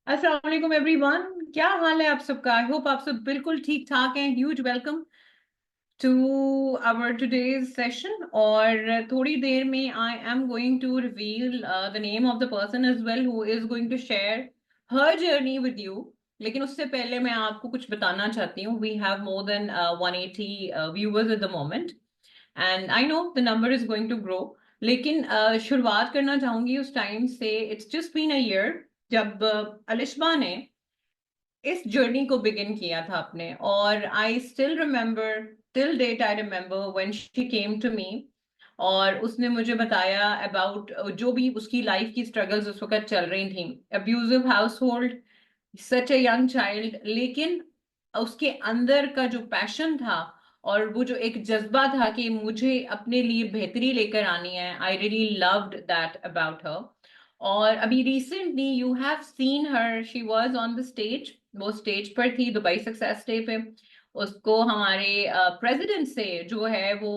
अस्सलाम वालेकुम एवरीवन। क्या हाल है आप सबका? आई होप आप सब बिल्कुल ठीक ठाक हैं। Huge welcome to our today's session. और थोड़ी देर में I am going to reveal the name of the person as well who is going to share her journey with you. लेकिन उससे पहले मैं आपको कुछ बताना चाहती हूँ। We have more than 180 viewers at the moment and I know the number is going to grow. लेकिन शुरुआत करना चाहूंगी उस टाइम से। It's just been a year जब अलिशबा ने इस जर्नी को बिगिन किया था अपने। और I still remember, till date I remember when she came to me और उसने मुझे बताया अबाउट जो भी उसकी लाइफ की स्ट्रगल्स उस वक्त चल रही थी। Abusive house hold, such a young child, लेकिन उसके अंदर का जो पैशन था और वो जो एक जज्बा था कि मुझे अपने लिए बेहतरी लेकर आनी है, I really loved that about her. और अभी recently you have seen her, she was on the stage. वो स्टेज पर थी दुबई सक्सेस डे पे। उसको हमारे प्रेसिडेंट से जो है वो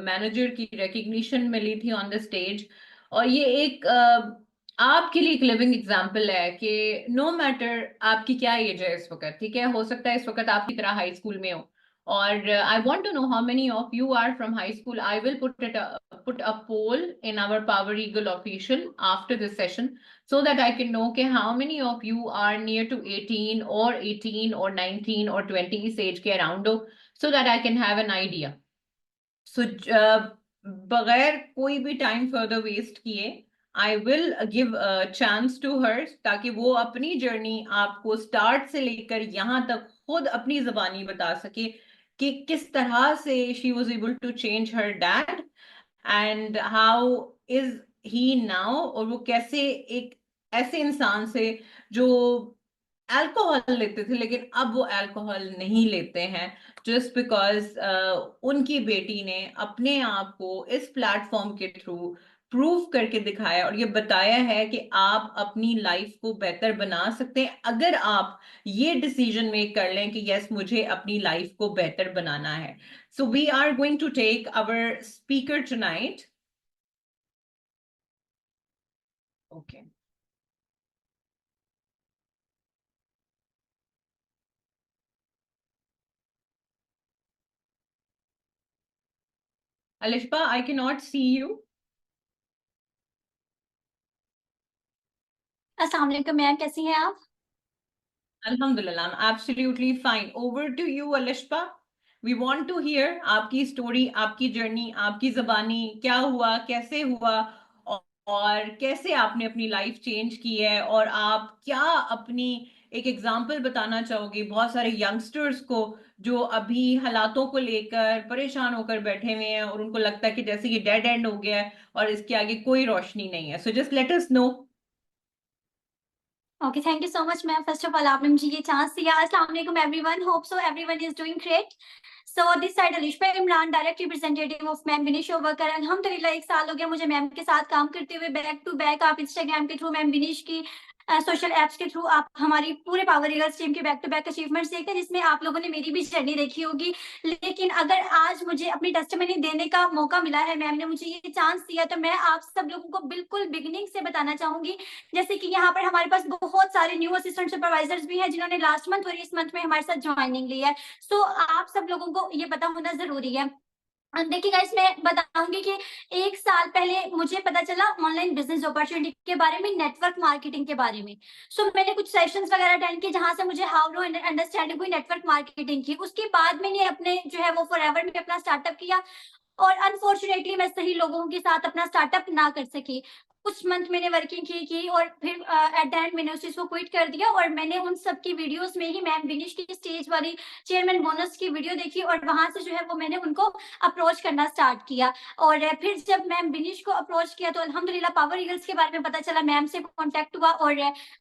मैनेजर की रिकग्निशन मिली थी ऑन द स्टेज। और ये एक आपके लिए एक लिविंग एग्जाम्पल है कि नो मैटर आपकी क्या एज है इस वक्त, ठीक है, हो सकता है इस वक्त आपकी तरह हाई स्कूल में हो। और I want to know how many of you are from high school. I will put a poll in our Power Eagle official after this session so that I can know कि how many of you are near to 18 or 18 or 19 or 20 इस age के around हो, so that I can have an idea. So बगैर कोई भी time further waste किए I will give chance to her ताकि वो अपनी जर्नी आपको स्टार्ट से लेकर यहाँ तक खुद अपनी जबानी बता सके कि किस तरह से she was able to change her dad and how is he now. और वो कैसे एक ऐसे इंसान से जो अल्कोहल लेते थे लेकिन अब वो अल्कोहल नहीं लेते हैं, जस्ट बिकॉज उनकी बेटी ने अपने आप को इस प्लेटफॉर्म के थ्रू प्रूव करके दिखाया और ये बताया है कि आप अपनी लाइफ को बेहतर बना सकते हैं अगर आप ये डिसीजन मेक कर लें कि यस मुझे अपनी लाइफ को बेहतर बनाना है। So we are going to take our speaker tonight. Okay, Alishba, I cannot see you. अस्सलाम वालेकुम मैम, कैसी हैं आप? Alhamdulillah, I'm absolutely fine. Over to you, Alishba. We want to hear आपकी स्टोरी, आपकी जर्नी, आपकी जबानी, क्या हुआ, कैसे हुआ और कैसे आपने अपनी लाइफ चेंज की है। और आप क्या अपनी एक एग्जाम्पल बताना चाहोगे बहुत सारे यंगस्टर्स को जो अभी हालातों को लेकर परेशान होकर बैठे हुए हैं और उनको लगता है कि जैसे ये डेड एंड हो गया है और इसके आगे कोई रोशनी नहीं है। So just let us know. Okay, thank you so much ma'am. First of all आपने मुझे ये चांस दिया। अस्सलाम वालेकुम everyone, hope so everyone is doing great. So this side Alisha Imran, direct representative of ma'am Vinish Overkar. अल्हम्दुलिल्लाह 1 साल हो गया मुझे मैम के साथ काम करते हुए। बैक टू बैक आप इंस्टाग्राम के थ्रू मैम विनीश की सोशल एप्स के थ्रू आप हमारी पूरे पावर ईगल्स टीम के बैक टू बैक अचीवमेंट्स देखते हैं, जिसमें आप लोगों ने मेरी भी जर्नी देखी होगी। लेकिन अगर आज मुझे अपनी टेस्टिमनी देने का मौका मिला है, मैम ने मुझे ये चांस दिया, तो मैं आप सब लोगों को बिल्कुल बिगिनिंग से बताना चाहूंगी। जैसे कि यहाँ पर हमारे पास बहुत सारे न्यू असिस्टेंट सुपरवाइजर्स भी हैं जिन्होंने लास्ट मंथ और इस मंथ में हमारे साथ ज्वाइनिंग ली है। सो आप सब लोगों को ये पता होना जरूरी है। देखिए गाइस, मैं बताऊंगी कि 1 साल पहले मुझे पता चला ऑनलाइन बिजनेस अपॉर्चुनिटी के बारे में, नेटवर्क मार्केटिंग के बारे में। सो मैंने कुछ सेशंस वगैरह अटेंड किए जहां से मुझे हाउ टू अंडरस्टैंडिंग हुई नेटवर्क मार्केटिंग की। उसके बाद मैंने अपने जो है वो फॉरएवर में अपना स्टार्टअप किया। और अनफॉर्चुनेटली मैं सही लोगों के साथ अपना स्टार्टअप ना कर सकी। कुछ मंथ मैंने वर्किंग की और फिर एट द एंड मैंने उस चीज को क्विट कर दिया। और मैंने उन सब की वीडियोस में ही मैम विनिश की स्टेज वाली चेयरमैन बोनस की वीडियो देखी और वहां से जो है वो मैंने उनको अप्रोच करना स्टार्ट किया। और फिर जब मैम विनिश को अप्रोच किया तो अल्हम्दुलिल्लाह पावर ईगल्स के बारे में पता चला, मैम से कॉन्टेक्ट हुआ। और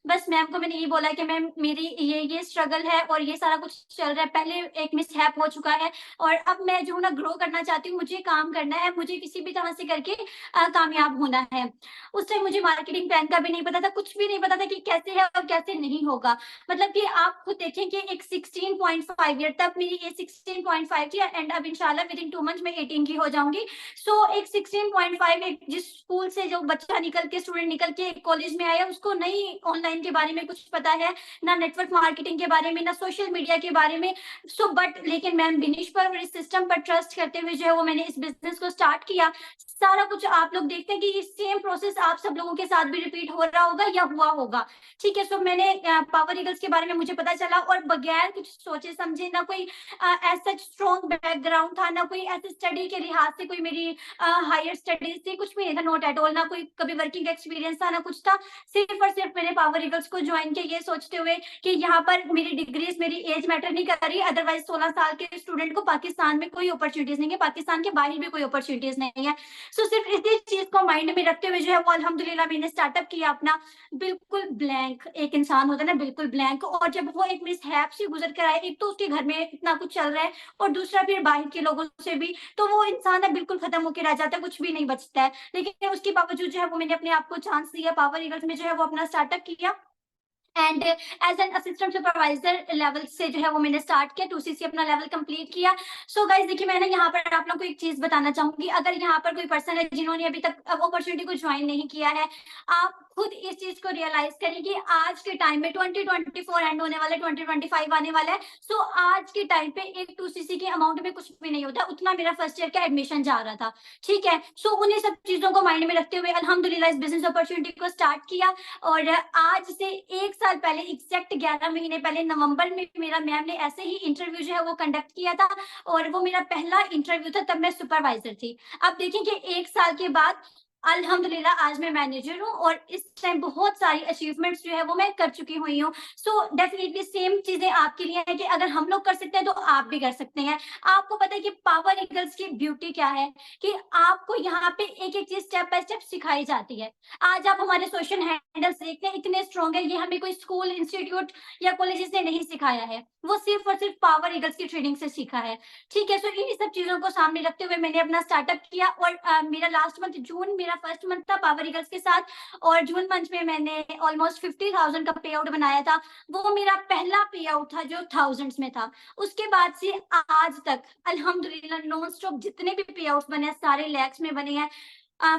बस मैम को मैंने ये बोला कि मैम मेरी ये स्ट्रगल है और ये सारा कुछ चल रहा है, पहले एक मिसहैप हो चुका है और अब मैं जो ना ग्रो करना चाहती हूँ, मुझे काम करना है, मुझे किसी भी तरह से करके कामयाब होना है। उस टाइम मुझे मार्केटिंग प्लान का भी नहीं पता था, कुछ भी नहीं पता था कि कैसे है और कैसे नहीं होगा। मतलब कि आप खुद देखें कि एक 16.5 ईयर तक मेरी एज 16.5 थी एंड अब इंशाल्लाह विद इन 2 मंथ्स मैं 18 की हो जाऊंगी। सो एक 16.5 एक जिस स्कूल से जो बच्चा निकल के स्टूडेंट निकल के कॉलेज में आया, उसको नहीं ऑनलाइन के बारे में कुछ पता है, ना नेटवर्क मार्केटिंग के बारे में, ना सोशल मीडिया के बारे में। सो बट लेकिन मैम बिनीश पर और इस सिस्टम पर ट्रस्ट करते हुए जो है वो मैंने इस बिजनेस को स्टार्ट किया। सारा कुछ आप लोग देखते हैं कि ये सेम प्रोसेस आप सब लोगों के साथ भी रिपीट हो रहा होगा या हुआ होगा। ठीक है, सो मैंने पावर ईगल्स के बारे में मुझे पता चला और बगैर कुछ सोचे समझे, ना कोई ऐसा स्ट्रॉन्ग बैकग्राउंड था, ना कोई ऐसे स्टडी के लिहाज से कोई मेरी हायर स्टडीज थी, कुछ भी नहीं था, नॉट एट ऑल, ना कोई कभी वर्किंग एक्सपीरियंस था, ना कुछ था। सिर्फ और सिर्फ मैंने पावर ईगल्स को ज्वाइन किया ये सोचते हुए कि यहाँ पर मेरी डिग्रीज, मेरी एज मैटर नहीं कर रही, अदरवाइज 16 साल के स्टूडेंट को पाकिस्तान में कोई अपॉर्चुनिटीज नहीं है, पाकिस्तान के बाहर भी कोई अपॉर्चुनिटीज नहीं है। सो सिर्फ इसी चीज को माइंड में रखते हुए जो है वो अल्हम्दुलिल्लाह मैंने स्टार्टअप किया अपना। बिल्कुल ब्लैंक एक इंसान होता है ना, बिल्कुल ब्लैंक। और जब वो एक मिसहैप से गुजर कर आए, एक तो उसके घर में इतना कुछ चल रहा है और दूसरा फिर बाहर के लोगों से भी, तो वो इंसान है बिल्कुल खत्म होकर रह जाता है, कुछ भी नहीं बचता है। लेकिन उसके बावजूद जो है वो मैंने अपने आप को चांस दिया, पावर ईगल्स में जो है वो अपना स्टार्टअप किया and as an assistant supervisor level से जो है वो मैंने स्टार्ट किया, 2cc अपना लेवल कंप्लीट किया। सो गाइस देखिए, मैंने यहाँ पर आप लोगों को एक चीज बताना चाहूंगी, अगर यहाँ पर कोई पर्सन है जिन्होंने अभी तक अपॉर्चुनिटी को ज्वाइन नहीं किया है, आप खुद इस चीज को रियलाइज करें कि आज के टाइम में 2024 एंड होने वाला है, 2025 आने वाला है। सो आज के टाइम पे एक 2cc के अमाउंट में कुछ भी नहीं होता, उतना मेरा फर्स्ट ईयर का एडमिशन जा रहा था। ठीक है, सो उन्हीं सब चीजों को माइंड में रखते हुए अल्हम्दुलिल्लाह इस बिजनेस अपॉर्चुनिटी को स्टार्ट किया। और आज से 1 साल पहले, एग्जैक्ट 11 महीने पहले नवंबर में मेरा मैम ने ऐसे ही इंटरव्यू जो है वो कंडक्ट किया था और वो मेरा पहला इंटरव्यू था, तब मैं सुपरवाइजर थी। अब देखिए कि 1 साल के बाद अल्हम्दुलिल्लाह आज मैं मैनेजर हूँ और इस टाइम बहुत सारी अचीवमेंट्स जो है वो मैं कर चुकी हुई हूँ। सो डेफिनेटली सेम चीजें आपके लिए है कि अगर हम लोग कर सकते हैं तो आप भी कर सकते हैं। आपको पता है कि पावर ईगल्स की ब्यूटी क्या है, कि आपको यहाँ पे एक एक चीज स्टेप बाय स्टेप सिखाई जाती है। आज आप हमारे सोशल हैंडल्स देखते हैं, इतने स्ट्रॉन्ग है, ये हमें कोई स्कूल, इंस्टीट्यूट या कॉलेजेस ने नहीं सिखाया है, वो सिर्फ और सिर्फ पावर ईगल्स की ट्रेनिंग से सीखा है। ठीक है, सो इन सब चीजों को सामने रखते हुए मैंने अपना स्टार्टअप किया और मेरा लास्ट मंथ जून मेरा फर्स्ट मंथ था पावर ईगल्स के साथ, और जून मंथ में मैंने ऑलमोस्ट 50,000 का पे आउट बनाया था। वो मेरा पहला पे आउट था जो थाउजेंड्स में था। उसके बाद से आज तक अल्हम्दुलिल्लाह नॉन स्टॉप जितने भी पे आउट बने हैं सारे लैक्स में बने हैं।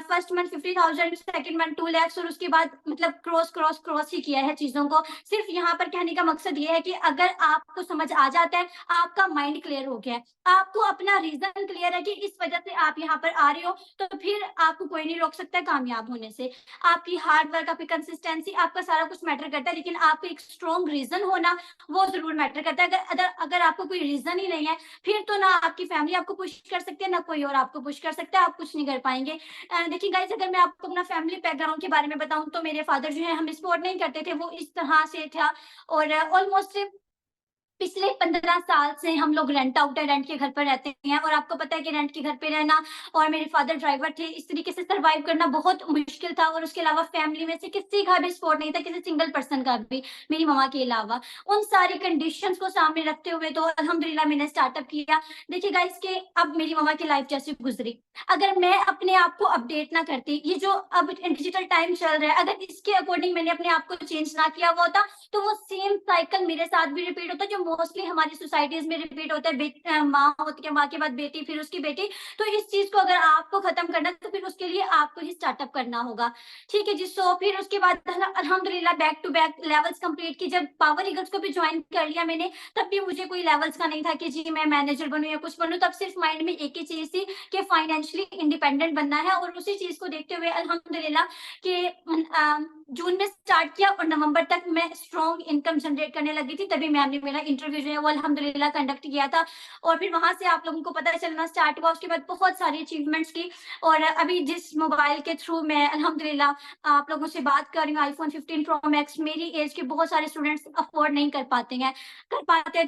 First month 50,000, second month 2 lakh, और उसके बाद मतलब क्रॉस ही किया है चीजों को। सिर्फ यहाँ पर कहने का मकसद ये है कि अगर आपको समझ आ जाता है, आपका माइंड क्लियर हो गया है, आपको अपना रीजन क्लियर है कि इस वजह से आप यहाँ पर आ रहे हो, तो फिर आपको कोई नहीं रोक सकता कामयाब होने से। आपकी हार्ड वर्क, आपकी कंसिस्टेंसी, आपका सारा कुछ मैटर करता है, लेकिन आपको एक स्ट्रॉन्ग रीजन होना वो जरूर मैटर करता है। अगर आपको कोई रीजन ही नहीं है, फिर तो ना आपकी फैमिली आपको पुश कर सकती है, ना कोई और आपको पुश कर सकता है, आप कुछ नहीं कर पाएंगे। देखिए गाइस, अगर मैं आपको अपना फैमिली बैकग्राउंड के बारे में बताऊं तो मेरे फादर जो है हम स्पोर्ट नहीं करते थे, वो इस तरह से था। और ऑलमोस्ट पिछले 15 साल से हम लोग रेंट आउट है, रेंट के घर पर रहते हैं। और आपको पता है कि रेंट के घर पे रहना, और मेरे फादर ड्राइवर थे, इस तरीके से सरवाइव करना बहुत मुश्किल था। और उसके अलावा फैमिली में से किसी का भी सपोर्ट नहीं था, किसी सिंगल पर्सन का भी, मेरी मम्मा के अलावा। उन सारी कंडीशंस को सामने रखते हुए तो अल्हम्दुलिल्लाह मैंने स्टार्टअप किया। देखिए गाइस कि अब मेरी मम्मा की लाइफ जैसे गुजरी, अगर मैं अपने आप को अपडेट ना करती, ये जो अब डिजिटल टाइम चल रहा है, अगर इसके अकॉर्डिंग मैंने अपने आप को चेंज ना किया हुआ होता, तो वो सेम साइकिल मेरे साथ भी रिपीट होता, जो मोस्टली हमारी सोसाइटीज में रिपीट होता है। माँ होती है, माँ के बाद बेटी, फिर उसकी बेटी। तो इस चीज को अगर आपको खत्म करना है तो फिर उसके लिए आपको ही स्टार्टअप करना होगा। ठीक है जी। सो फिर उसके बाद अल्हम्दुलिल्लाह back to back levels complete की। जब पावर ईगल्स को भी ज्वाइन कर लिया मैंने, तब भी मुझे कोई लेवल्स का नहीं था कि जी मैं मैनेजर बनूं या कुछ बनूं। तब सिर्फ माइंड में एक ही चीज थी कि फाइनेंशियली इंडिपेंडेंट बनना है। और उसी चीज को देखते हुए अल्हम्दुलिल्लाह कि जून में स्टार्ट किया और नवंबर तक मैं स्ट्रॉन्ग इनकम जनरेट करने लगी थी। तभी मैम ने मेरा इंटरव्यू जो है वो अल्हम्दुलिल्लाह कंडक्ट किया था, और फिर वहां से आप लोगों को पता चलना स्टार्ट हुआ। उसके बाद बहुत सारी अचीवमेंट्स की। और अभी जिस मोबाइल के थ्रू मैं अल्हम्दुलिल्लाह आप लोगों से बात कर रही हूँ, आईफोन 15 प्रो मैक्स, मेरी एज के बहुत सारे स्टूडेंट्स अफोर्ड नहीं कर पाते हैं। तो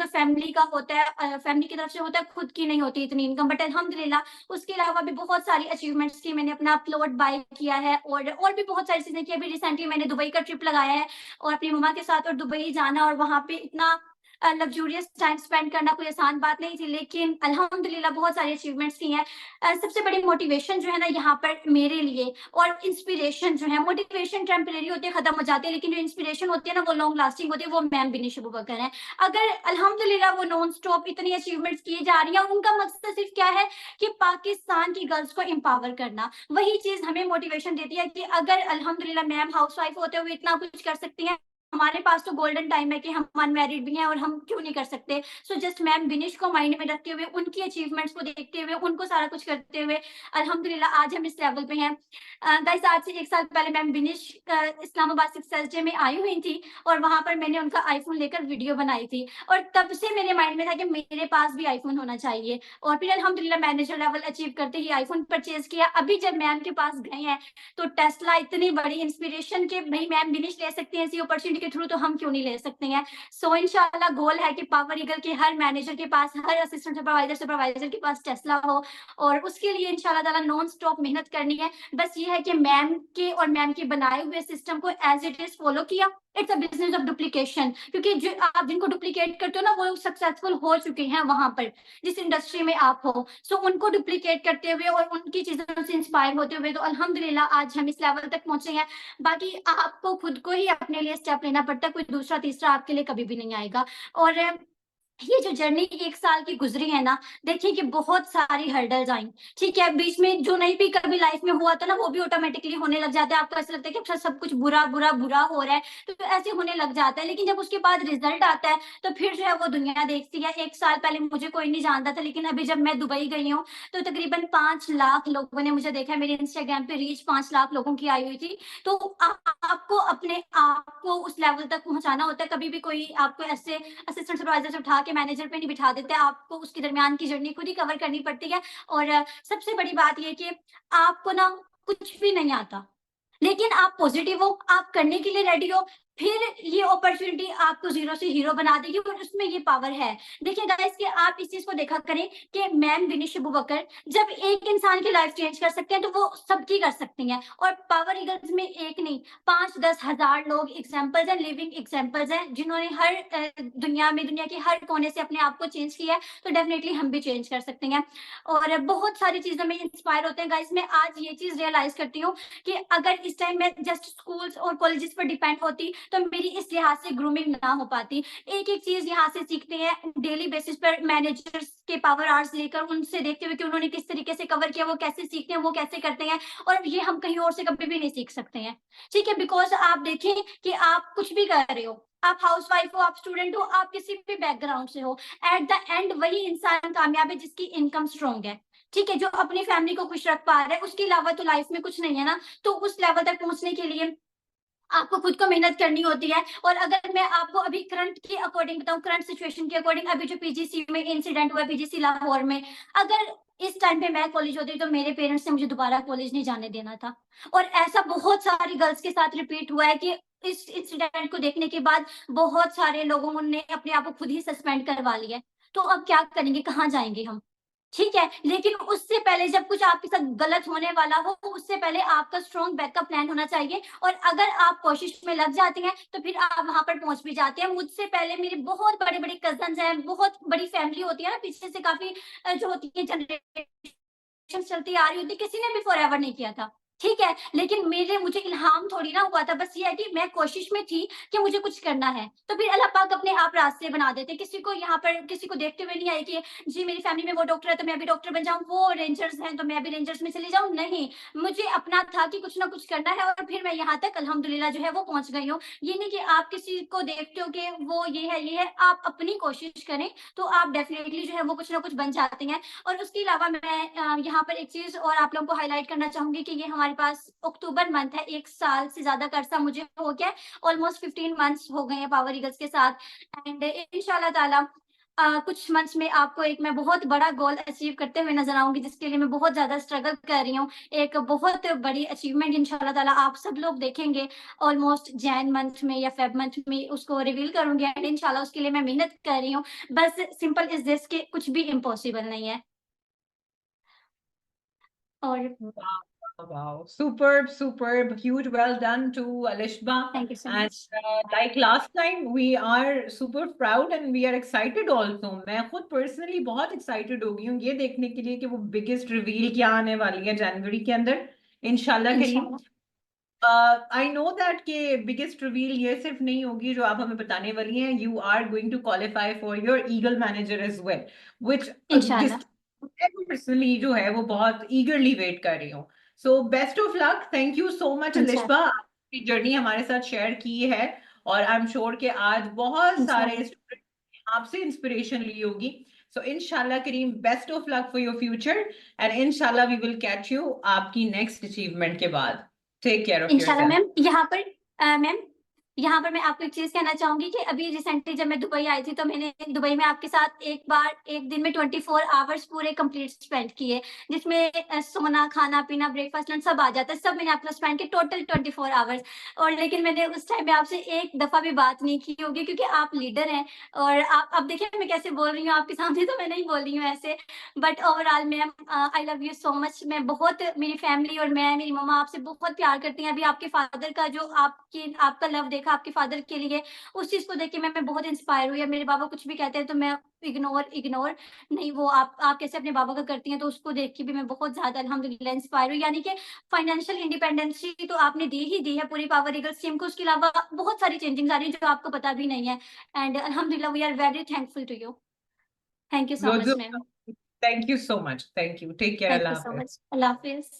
फैमिली का होता है, फैमिली की तरफ से होता है, खुद की नहीं होती इतनी इनकम। बट अल्हम्दुलिल्लाह उसके अलावा भी बहुत सारी अचीवमेंट्स की। मैंने अपना प्लॉट बाय किया है और भी बहुत सारी चीजें की। अभी रिसेंटली मैंने दुबई का ट्रिप लगाया है और अपनी मम्मा के साथ, और दुबई जाना और वहां पे इतना लग्जूरियस टाइम स्पेंड करना कोई आसान बात नहीं थी, लेकिन अल्हम्दुलिल्लाह बहुत सारी अचीवमेंट्स की हैं। सबसे बड़ी मोटिवेशन जो है ना यहाँ पर मेरे लिए, और इंस्पिरेशन जो है, मोटिवेशन टेम्परेरी होती है, खत्म हो जाती है, लेकिन जो इंस्पिरेशन होती है ना वो लॉन्ग लास्टिंग होती है, वो मैम बिनिश अबू बकर है। अगर अल्हम्दुलिल्लाह वो नॉन स्टॉप इतनी अचीवमेंट्स की जा रही है, उनका मकसद सिर्फ क्या है कि पाकिस्तान की गर्ल्स को एम्पावर करना। वही चीज हमें मोटिवेशन देती है कि अगर अल्हम्दुलिल्लाह मैम हाउसवाइफ होते हुए इतना कुछ कर सकती हैं, हमारे पास तो गोल्डन टाइम है कि हम अनमैरिड भी हैं और हम क्यों नहीं कर सकते। सो जस्ट मैम बिनिश को माइंड में रखते हुए, उनकी अचीवमेंट्स को देखते हुए, उनको सारा कुछ करते हुए अल्हम्दुलिल्लाह आज हम इस लेवल पे हैं। गाइस आज से 1 साल पहले मैम बिनिश इस्लामाबाद सक्सेस डे में आई हुई थी, और वहां पर मैंने उनका आईफोन लेकर वीडियो बनाई थी, और तब से मेरे माइंड में था कि मेरे पास भी आईफोन होना चाहिए, और फिर अल्हम्दुलिल्लाह मैनेजर लेवल अचीव करते ही आईफोन परचेज किया। अभी जब मैम के पास गए हैं तो टेस्ला इतनी बड़ी इंस्पिरेशन के भाई मैम बिनिश ले सकते हैं ऐसी अपॉर्चुनिटी के थ्रू, तो हम क्यों नहीं ले सकते हैं। सो इंशाल्लाह गोल है कि पावर ईगल के हर मैनेजर के पास, हर असिस्टेंट सुपरवाइजर के पास टेस्ला हो, और उसके लिए इंशाल्लाह ताला नॉन स्टॉप मेहनत करनी है। बस ये है कि मैम के और मैम के बनाए हुए सिस्टम को एज इट इज फॉलो किया। It's a business of duplication, क्योंकि जो आप जिनको डुप्लीकेट करते हो ना वो सक्सेसफुल हो चुके हैं वहां पर जिस इंडस्ट्री में आप हो। सो उनको डुप्लीकेट करते हुए और उनकी चीजों से इंस्पायर होते हुए तो अल्हम्दुलिल्लाह आज हम इस लेवल तक पहुंचे हैं। बाकी आपको खुद को ही अपने लिए स्टेप लेना पड़ता है, कोई दूसरा तीसरा आपके लिए कभी भी नहीं आएगा। और ये जो जर्नी 1 साल की गुजरी है ना, देखिए कि बहुत सारी हर्डल्स आई, ठीक है, बीच में जो नहीं भी कभी लाइफ में हुआ था ना वो भी ऑटोमेटिकली होने लग जाता है। आपको ऐसा लगता है कि अच्छा सब कुछ बुरा बुरा बुरा हो रहा है, तो ऐसे होने लग जाता है, लेकिन जब उसके बाद रिजल्ट आता है तो फिर जो है वो दुनिया देखती है। 1 साल पहले मुझे कोई नहीं जानता था, लेकिन अभी जब मैं दुबई गई हूँ तो तकरीबन 5 लाख लोगों ने मुझे देखा है। मेरे इंस्टाग्राम पे रीच 5 लाख लोगों की आई हुई थी। तो आपको अपने आप को उस लेवल तक पहुंचाना होता है। कभी भी कोई आपको ऐसे असिस्टेंट सुपरवाइजर से उठा के मैनेजर पे नहीं बिठा देते, आपको उसके दरमियान की जर्नी खुद ही कवर करनी पड़ती है। और सबसे बड़ी बात ये कि आपको ना कुछ भी नहीं आता, लेकिन आप पॉजिटिव हो, आप करने के लिए रेडी हो, फिर ये अपॉर्चुनिटी आपको जीरो से हीरो बना देगी, और उसमें ये पावर है। देखिए गाइस कि आप इस चीज को देखा करें कि मैम बिनिश अबू बकर जब एक इंसान की लाइफ चेंज कर सकते हैं तो वो सबकी कर सकती हैं। और पावर ईगल्स में एक नहीं 5-10 हजार लोग एग्जाम्पल्स हैं, लिविंग एग्जाम्पल्स हैं, जिन्होंने हर दुनिया के हर कोने से अपने आप को चेंज किया है। तो डेफिनेटली हम भी चेंज कर सकते हैं, और बहुत सारी चीजों में इंस्पायर होते हैं। गाइस मैं आज ये चीज रियलाइज करती हूँ कि अगर इस टाइम मैं जस्ट स्कूल्स और कॉलेजेस पर डिपेंड होती तो मेरी इस लिहाज से ग्रूमिंग ना हो पाती। एक एक चीज यहाँ से सीखते हैं डेली बेसिस पर, मैनेजर्स के पावर आवर्स लेकर उनसे देखते हुए कि उन्होंने किस तरीके से कवर किया, वो कैसे सीखते हैं, वो कैसे करते हैं, और ये हम कहीं और से कभी भी नहीं सीख सकते हैं। ठीक है, बिकॉज आप देखें कि आप कुछ भी कर रहे हो, आप हाउसवाइफ हो, आप स्टूडेंट हो, आप किसी भी बैकग्राउंड से हो, एट द एंड वही इंसान कामयाब है जिसकी इनकम स्ट्रॉन्ग है। ठीक है, जो अपनी फैमिली को खुश रख पा रहा है, उसके अलावा तो लाइफ में कुछ नहीं है ना। तो उस लेवल तक पहुंचने के लिए आपको खुद को मेहनत करनी होती है। और अगर मैं आपको अभी करंट के अकॉर्डिंग बताऊं, करंट सिचुएशन के अकॉर्डिंग, अभी जो पीजीसी में इंसिडेंट हुआ, पीजीसी लाहौर में, अगर इस टाइम पे मैं कॉलेज होती तो मेरे पेरेंट्स ने मुझे दोबारा कॉलेज नहीं जाने देना था। और ऐसा बहुत सारी गर्ल्स के साथ रिपीट हुआ है कि इस इंसिडेंट को देखने के बाद बहुत सारे लोगों ने अपने आप को खुद ही सस्पेंड करवा लिया है। तो अब क्या करेंगे, कहाँ जाएंगे हम। ठीक है, लेकिन उससे पहले जब कुछ आपके साथ गलत होने वाला हो, उससे पहले आपका स्ट्रॉन्ग बैकअप प्लान होना चाहिए। और अगर आप कोशिश में लग जाते हैं तो फिर आप वहां पर पहुंच भी जाते हैं। मुझसे पहले मेरे बहुत बड़े बड़े कजन हैं, बहुत बड़ी फैमिली होती है ना पीछे से, काफी जो होती है जनरेशन चलती आ रही होती, किसी ने भी फॉरएवर नहीं किया था। ठीक है, लेकिन मुझे इल्हाम थोड़ी ना हुआ था, बस ये है कि मैं कोशिश में थी कि मुझे कुछ करना है, तो फिर अल्लाह पाक अपने आप रास्ते बना देते। किसी को यहाँ पर किसी को देखते हुए नहीं आए कि जी मेरी फैमिली में वो डॉक्टर है तो मैं भी डॉक्टर बन जाऊं, वो रेंजर्स हैं तो मैं भी रेंजर्स में चली जाऊं। नहीं, मुझे अपना था कि कुछ ना कुछ करना है, और फिर मैं यहाँ तक अल्हम्दुलिल्लाह जो है वो पहुंच गई हूँ। ये नहीं कि आप किसी को देखते हो कि वो ये है, आप अपनी कोशिश करें तो आप डेफिनेटली जो है वो कुछ ना कुछ बन जाते हैं। और उसके अलावा मैं यहाँ पर एक चीज और आप लोगों को हाईलाइट करना चाहूंगी कि ये हमारे पास अक्टूबर मंथ है, 1 साल से ज्यादा का अरसा मुझे हो गया, ऑलमोस्ट 15 मंथ्स हो गए हैं पावर ईगल्स के साथ। एंड इंशाल्लाह ताला कुछ मंथ्स में आपको एक मैं बहुत बड़ा गोल अचीव करते हुए नजर आऊंगी, जिसके लिए मैं बहुत ज्यादा स्ट्रगल कर रही हूँ। एक बहुत बड़ी अचीवमेंट इंशाल्लाह ताला आप सब लोग देखेंगे ऑलमोस्ट जैन मंथ में या फेब मंथ में, उसको रिवील करूंगी। एंड इंशाल्लाह उसके लिए मैं मेहनत कर रही हूँ। बस सिंपल इज दिस कि कुछ भी इम्पॉसिबल नहीं है। और Wow, superb, superb, huge, well done to Alishba. Thank you so And much. like last time, we are super proud and we are excited also. मैं खुद personally बहुत excited हो गई हूँ ये देखने के लिए कि वो biggest reveal क्या आने वाली है जनवरी के अंदर, इंशाल्लाह करीम। इंशाल्लाह। I know that कि biggest reveal ये सिर्फ नहीं होगी जो आप हमें बताने वाली हैं. You are going to qualify for your Eagle Manager as well, which इंशाल्लाह। मैं personally जो है वो बहुत eagerly wait कर रही हूँ. So best of luck. Thank you so much इंशाल्लाह। Alishba, आपकी जर्नी हमारे साथ शेयर की है और आई एम श्योर कि आज बहुत सारे इंशाल्लाह। स्टूडेंट आपसे इंस्पिरेशन ली होगी. So इंशाल्लाह Karim, best of luck for your future and इंशाल्लाह वी विल कैच यू आपकी नेक्स्ट अचीवमेंट के बाद. टेक केयर ऑफ इंशाल्लाह योरसेल्फ. मैम। मैम यहाँ पर मैं आपको एक चीज कहना चाहूंगी कि अभी रिसेंटली जब मैं दुबई आई थी तो मैंने दुबई में आपके साथ एक दिन में 24 आवर्स पूरे कंप्लीट स्पेंड किए, जिसमें सोना, खाना पीना, ब्रेकफास्ट, लंच सब आ जाता है, सब मैंने आपके साथ स्पेंड किए टोटल 24 आवर्स। और लेकिन मैंने उस टाइम में आपसे एक दफा भी बात नहीं की होगी क्योंकि आप लीडर हैं। और आप अब देखिए मैं कैसे बोल रही हूँ आपके सामने, तो मैं नहीं बोल रही हूँ ऐसे। But overall ma'am I love you so much. मैं बहुत, मेरी फैमिली और मैं, मेरी मम्मा आपसे बहुत प्यार करती हैं। अभी आपके फादर का जो आपका लव देखा आपके फादर के लिए, उस चीज को देख के मैं बहुत इंस्पायर हुई। मेरे बाबा कुछ भी कहते हैं तो मैं इग्नोर नहीं, वो आप कैसे अपने बाबा का करती हैं, तो उसको देख के भी मैं बहुत ज्यादा अल्हम्दुलिल्लाह इंस्पायर हुई। यानी कि फाइनेंशियल इंडिपेंडेंसी तो आपने दी ही दी है पूरी पावर ईगल स्कीम को, उसके अलावा बहुत सारी चेंजिंग आ रही है जो आपको पता भी नहीं है। एंड अल्हम्दुलिल्लाह we are very thankful to you. Thank you so Loads much of ma'am. thank you so much. Thank you. Take care. Thank Allah you so Hafiz. Much. अल्लाह हाफिज।